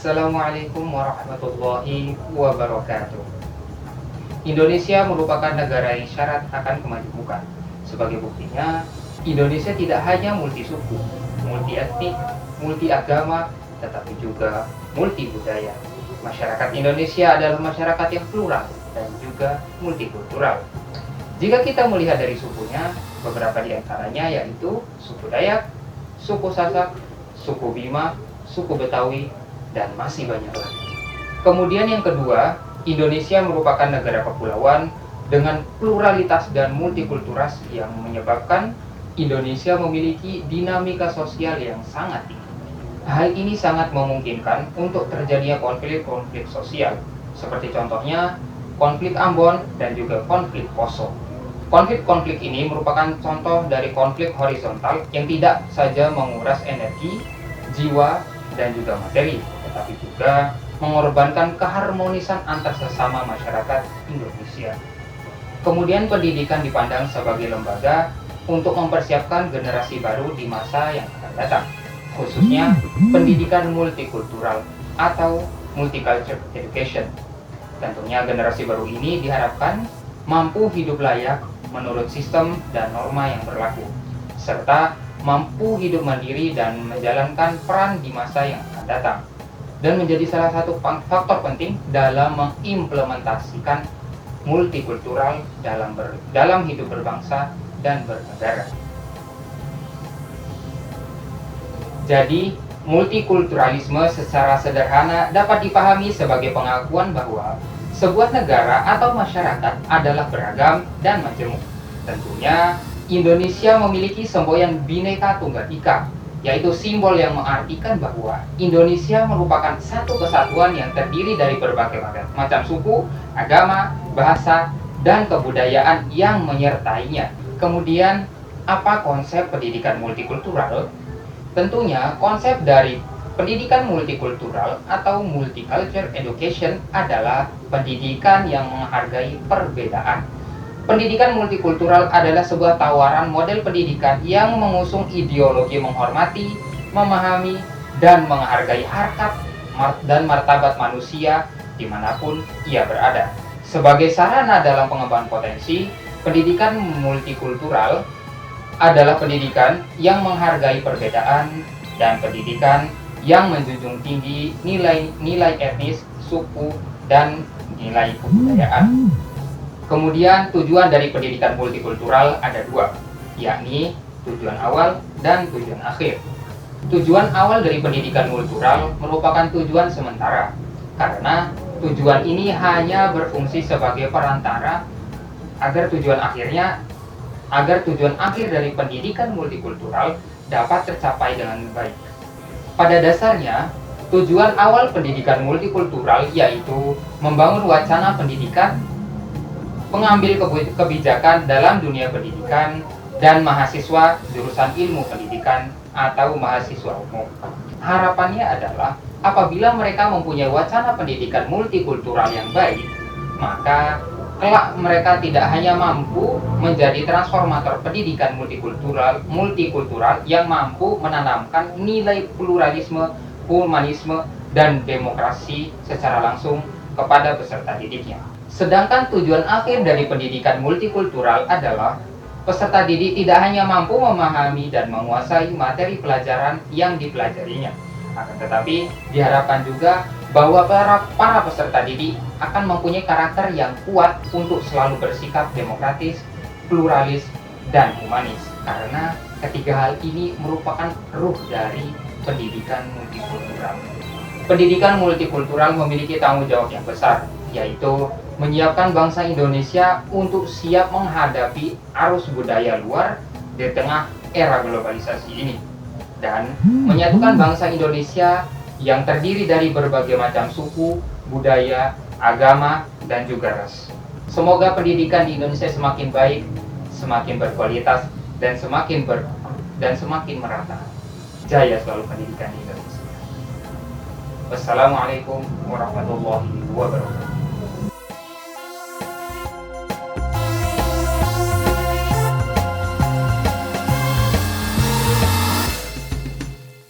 Assalamualaikum warahmatullahi wabarakatuh. Indonesia merupakan negara yang syarat akan kemajemukan. Sebagai buktinya, Indonesia tidak hanya multi-suku, multi-etnik, multi-agama, tetapi juga multi-budaya. Masyarakat Indonesia adalah masyarakat yang plural dan juga multikultural. Jika kita melihat dari sukunya, beberapa di antaranya yaitu suku Dayak, suku Sasak, suku Bima, suku Betawi, dan masih banyak lagi. Kemudian yang kedua, Indonesia merupakan negara kepulauan dengan pluralitas dan multikulturas yang menyebabkan Indonesia memiliki dinamika sosial yang sangat tinggi. Hal ini sangat memungkinkan untuk terjadinya konflik-konflik sosial, seperti contohnya konflik Ambon dan juga konflik Poso. Konflik-konflik ini merupakan contoh dari konflik horizontal yang tidak saja menguras energi, jiwa, dan juga materi, tetapi juga mengorbankan keharmonisan antar sesama masyarakat Indonesia. Kemudian pendidikan dipandang sebagai lembaga untuk mempersiapkan generasi baru di masa yang akan datang, khususnya pendidikan multikultural atau multicultural education. Tentunya generasi baru ini diharapkan mampu hidup layak menurut sistem dan norma yang berlaku, serta mampu hidup mandiri dan menjalankan peran di masa yang akan datang, dan menjadi salah satu faktor penting dalam mengimplementasikan multikultural dalam hidup berbangsa dan bernegara. Jadi, multikulturalisme secara sederhana dapat dipahami sebagai pengakuan bahwa sebuah negara atau masyarakat adalah beragam dan majemuk. Tentunya, Indonesia memiliki semboyan Bhinneka Tunggal Ika, yaitu simbol yang mengartikan bahwa Indonesia merupakan satu kesatuan yang terdiri dari berbagai macam suku, agama, bahasa, dan kebudayaan yang menyertainya. Kemudian, apa konsep pendidikan multikultural? Tentunya, konsep dari pendidikan multikultural atau multicultural education adalah pendidikan yang menghargai perbedaan. Pendidikan multikultural adalah sebuah tawaran model pendidikan yang mengusung ideologi menghormati, memahami, dan menghargai harkat dan martabat manusia dimanapun ia berada. Sebagai sarana dalam pengembangan potensi, pendidikan multikultural adalah pendidikan yang menghargai perbedaan dan pendidikan yang menjunjung tinggi nilai-nilai etnis, suku, dan nilai kebudayaan. Kemudian tujuan dari pendidikan multikultural ada dua, yakni tujuan awal dan tujuan akhir. Tujuan awal dari pendidikan multikultural merupakan tujuan sementara, karena tujuan ini hanya berfungsi sebagai perantara agar tujuan akhir dari pendidikan multikultural dapat tercapai dengan baik. Pada dasarnya, tujuan awal pendidikan multikultural yaitu membangun wacana pendidikan, pengambil kebijakan dalam dunia pendidikan, dan mahasiswa jurusan ilmu pendidikan atau mahasiswa umum. Harapannya adalah apabila mereka mempunyai wacana pendidikan multikultural yang baik, maka kelak mereka tidak hanya mampu menjadi transformator pendidikan multikultural yang mampu menanamkan nilai pluralisme, humanisme, dan demokrasi secara langsung kepada peserta didiknya. Sedangkan tujuan akhir dari pendidikan multikultural adalah peserta didik tidak hanya mampu memahami dan menguasai materi pelajaran yang dipelajarinya, akan tetapi diharapkan juga bahwa para peserta didik akan mempunyai karakter yang kuat untuk selalu bersikap demokratis, pluralis, dan humanis. Karena ketiga hal ini merupakan ruh dari pendidikan multikultural. Pendidikan multikultural memiliki tanggung jawab yang besar, yaitu menyiapkan bangsa Indonesia untuk siap menghadapi arus budaya luar di tengah era globalisasi ini, dan menyatukan bangsa Indonesia yang terdiri dari berbagai macam suku, budaya, agama, dan juga ras. Semoga pendidikan di Indonesia semakin baik, semakin berkualitas, dan semakin merata. Jaya selalu pendidikan di Indonesia. Wassalamualaikum warahmatullahi wabarakatuh.